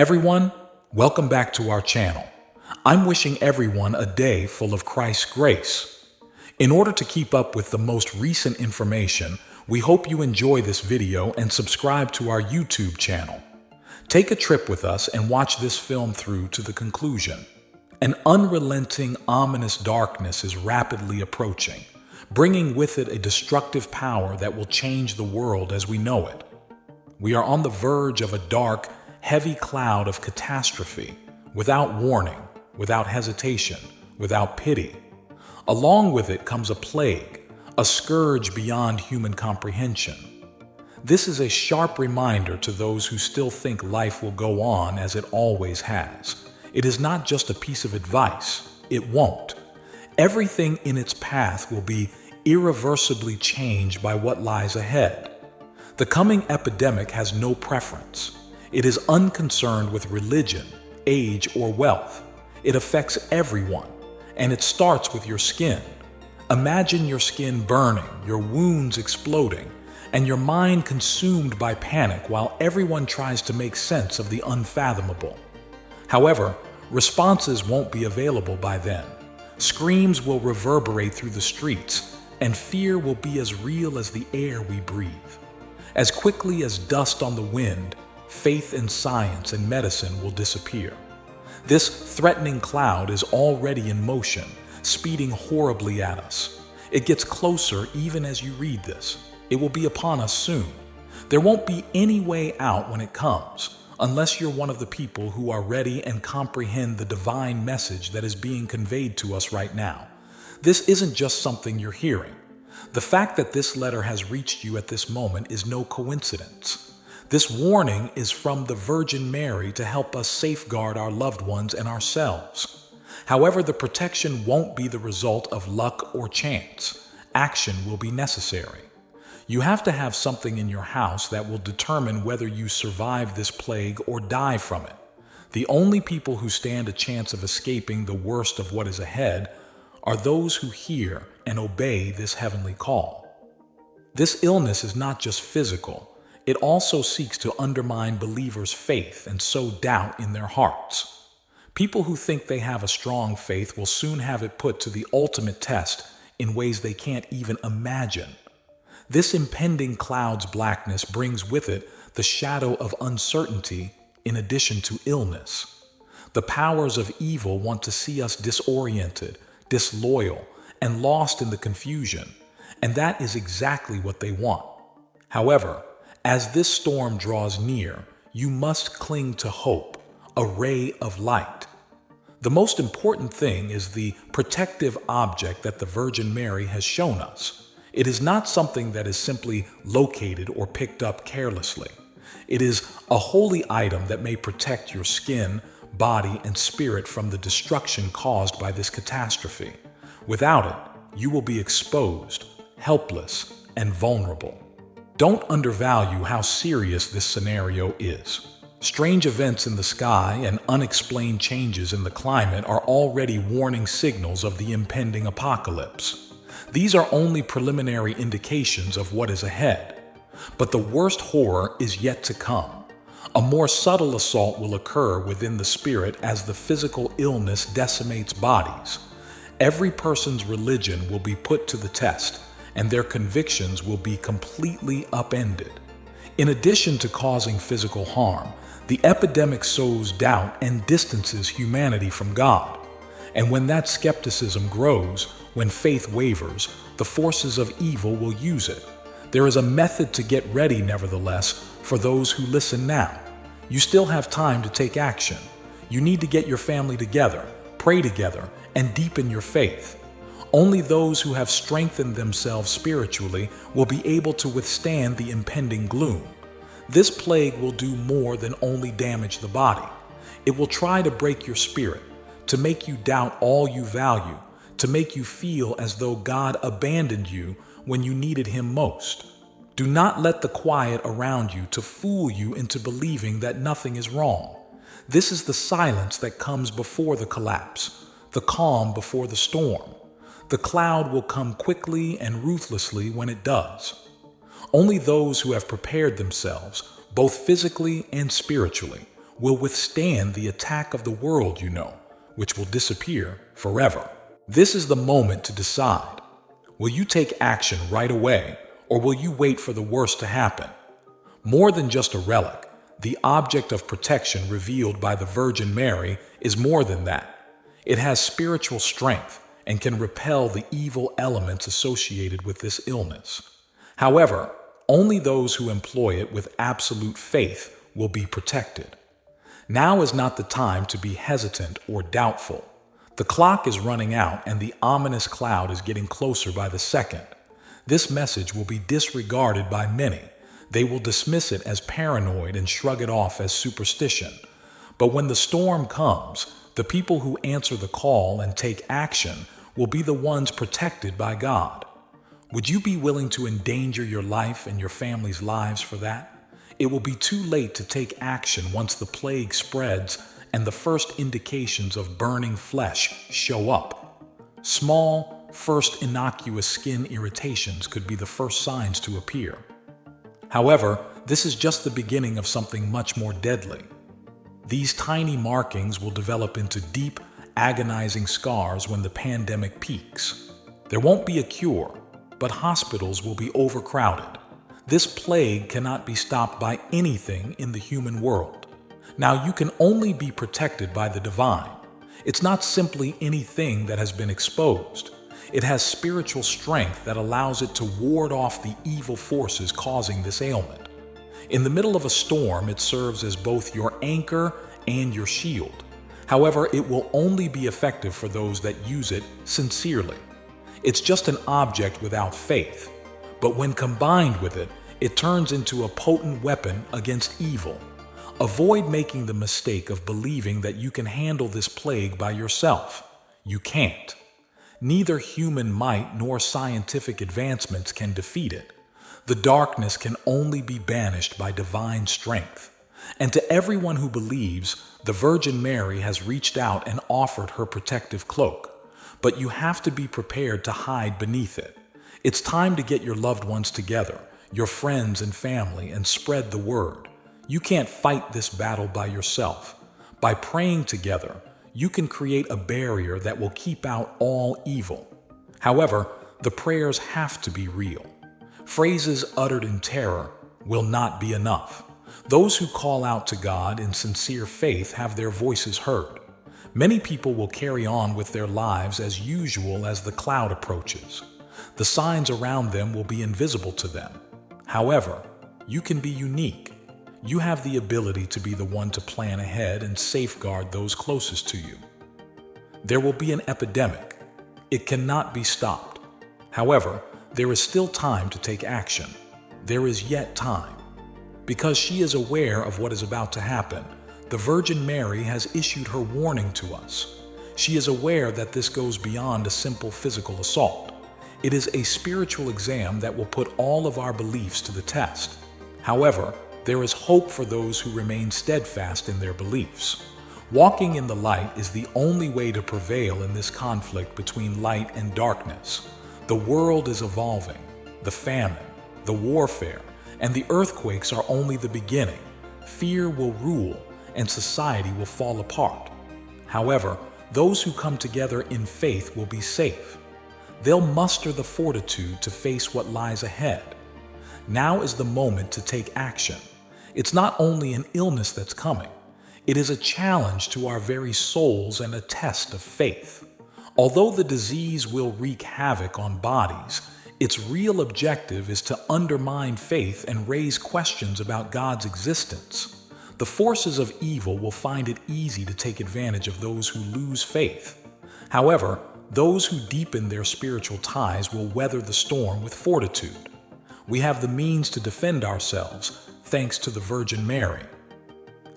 Everyone, welcome back to our channel. I'm wishing everyone a day full of Christ's grace. In order to keep up with the most recent information, we hope you enjoy this video and subscribe to our YouTube channel. Take a trip with us and watch this film through to the conclusion. An unrelenting, ominous darkness is rapidly approaching, bringing with it a destructive power that will change the world as we know it. We are on the verge of a dark, heavy cloud of catastrophe, without warning, without hesitation, without pity. Along with it comes a plague, a scourge beyond human comprehension. This is a sharp reminder to those who still think life will go on as it always has. It is not just a piece of advice. It won't. Everything in its path will be irreversibly changed by what lies ahead. The coming epidemic has no preference. It is unconcerned with religion, age, or wealth. It affects everyone, and it starts with your skin. Imagine your skin burning, your wounds exploding, and your mind consumed by panic while everyone tries to make sense of the unfathomable. However, responses won't be available by then. Screams will reverberate through the streets, and fear will be as real as the air we breathe. As quickly as dust on the wind, faith in science and medicine will disappear. This threatening cloud is already in motion, speeding horribly at us. It gets closer even as you read this. It will be upon us soon. There won't be any way out when it comes, unless you're one of the people who are ready and comprehend the divine message that is being conveyed to us right now. This isn't just something you're hearing. The fact that this letter has reached you at this moment is no coincidence. This warning is from the Virgin Mary to help us safeguard our loved ones and ourselves. However, the protection won't be the result of luck or chance. Action will be necessary. You have to have something in your house that will determine whether you survive this plague or die from it. The only people who stand a chance of escaping the worst of what is ahead are those who hear and obey this heavenly call. This illness is not just physical. It also seeks to undermine believers' faith and sow doubt in their hearts. People who think they have a strong faith will soon have it put to the ultimate test in ways they can't even imagine. This impending cloud's blackness brings with it the shadow of uncertainty in addition to illness. The powers of evil want to see us disoriented, disloyal, and lost in the confusion, and that is exactly what they want. However, as this storm draws near, you must cling to hope, a ray of light. The most important thing is the protective object that the Virgin Mary has shown us. It is not something that is simply located or picked up carelessly. It is a holy item that may protect your skin, body, and spirit from the destruction caused by this catastrophe. Without it, you will be exposed, helpless, and vulnerable. Don't undervalue how serious this scenario is. Strange events in the sky and unexplained changes in the climate are already warning signals of the impending apocalypse. These are only preliminary indications of what is ahead. But the worst horror is yet to come. A more subtle assault will occur within the spirit as the physical illness decimates bodies. Every person's religion will be put to the test, and their convictions will be completely upended. In addition to causing physical harm, the epidemic sows doubt and distances humanity from God. And when that skepticism grows, when faith wavers, the forces of evil will use it. There is a method to get ready, nevertheless, for those who listen now. You still have time to take action. You need to get your family together, pray together, and deepen your faith. Only those who have strengthened themselves spiritually will be able to withstand the impending gloom. This plague will do more than only damage the body. It will try to break your spirit, to make you doubt all you value, to make you feel as though God abandoned you when you needed Him most. Do not let the quiet around you to fool you into believing that nothing is wrong. This is the silence that comes before the collapse, the calm before the storm. The cloud will come quickly and ruthlessly when it does. Only those who have prepared themselves, both physically and spiritually, will withstand the attack of the world, which will disappear forever. This is the moment to decide. Will you take action right away, or will you wait for the worst to happen? More than just a relic, the object of protection revealed by the Virgin Mary is more than that. It has spiritual strength and can repel the evil elements associated with this illness. However, only those who employ it with absolute faith will be protected. Now is not the time to be hesitant or doubtful. The clock is running out and the ominous cloud is getting closer by the second. This message will be disregarded by many. They will dismiss it as paranoid and shrug it off as superstition. But when the storm comes, the people who answer the call and take action will be the ones protected by God. Would you be willing to endanger your life and your family's lives for that? It will be too late to take action once the plague spreads and the first indications of burning flesh show up. Small, first innocuous skin irritations could be the first signs to appear. However, this is just the beginning of something much more deadly. These tiny markings will develop into deep, agonizing scars when the pandemic peaks. There won't be a cure, but hospitals will be overcrowded. This plague cannot be stopped by anything in the human world. Now, you can only be protected by the divine. It's not simply anything that has been exposed. It has spiritual strength that allows it to ward off the evil forces causing this ailment. In the middle of a storm, it serves as both your anchor and your shield. However, it will only be effective for those that use it sincerely. It's just an object without faith, but when combined with it, it turns into a potent weapon against evil. Avoid making the mistake of believing that you can handle this plague by yourself. You can't. Neither human might nor scientific advancements can defeat it. The darkness can only be banished by divine strength. And to everyone who believes, the Virgin Mary has reached out and offered her protective cloak. But you have to be prepared to hide beneath it. It's time to get your loved ones together, your friends and family, and spread the word. You can't fight this battle by yourself. By praying together, you can create a barrier that will keep out all evil. However, the prayers have to be real. Phrases uttered in terror will not be enough. Those who call out to God in sincere faith have their voices heard. Many people will carry on with their lives as usual as the cloud approaches. The signs around them will be invisible to them. However, you can be unique. You have the ability to be the one to plan ahead and safeguard those closest to you. There will be an epidemic. It cannot be stopped. However, there is still time to take action. There is yet time. Because she is aware of what is about to happen, the Virgin Mary has issued her warning to us. She is aware that this goes beyond a simple physical assault. It is a spiritual exam that will put all of our beliefs to the test. However, there is hope for those who remain steadfast in their beliefs. Walking in the light is the only way to prevail in this conflict between light and darkness. The world is evolving. The famine, the warfare, and the earthquakes are only the beginning. Fear will rule, and society will fall apart. However, those who come together in faith will be safe. They'll muster the fortitude to face what lies ahead. Now is the moment to take action. It's not only an illness that's coming. It is a challenge to our very souls and a test of faith. Although the disease will wreak havoc on bodies, its real objective is to undermine faith and raise questions about God's existence. The forces of evil will find it easy to take advantage of those who lose faith. However, those who deepen their spiritual ties will weather the storm with fortitude. We have the means to defend ourselves, thanks to the Virgin Mary.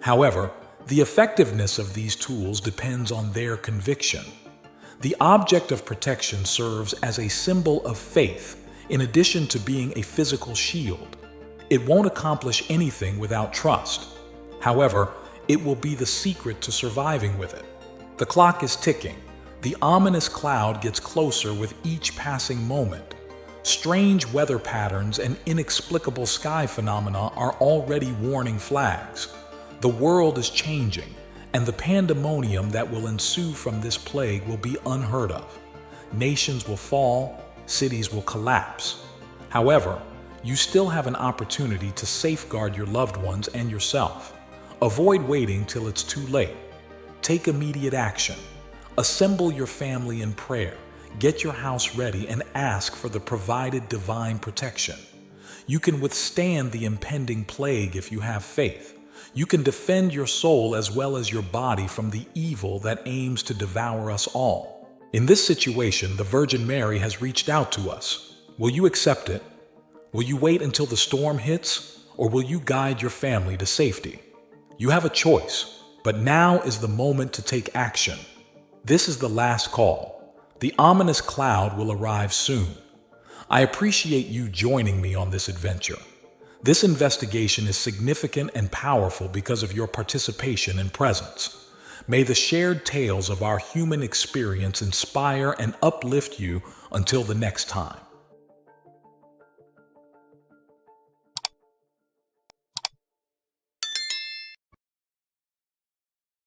However, the effectiveness of these tools depends on their conviction. The object of protection serves as a symbol of faith, in addition to being a physical shield. It won't accomplish anything without trust. However, it will be the secret to surviving with it. The clock is ticking. The ominous cloud gets closer with each passing moment. Strange weather patterns and inexplicable sky phenomena are already warning flags. The world is changing, and the pandemonium that will ensue from this plague will be unheard of. Nations will fall, cities will collapse. However, you still have an opportunity to safeguard your loved ones and yourself. Avoid waiting till it's too late. Take immediate action. Assemble your family in prayer. Get your house ready and ask for the provided divine protection. You can withstand the impending plague if you have faith. You can defend your soul as well as your body from the evil that aims to devour us all. In this situation, the Virgin Mary has reached out to us. Will you accept it? Will you wait until the storm hits, or will you guide your family to safety? You have a choice, but now is the moment to take action. This is the last call. The ominous cloud will arrive soon. I appreciate you joining me on this adventure. This investigation is significant and powerful because of your participation and presence. May the shared tales of our human experience inspire and uplift you until the next time.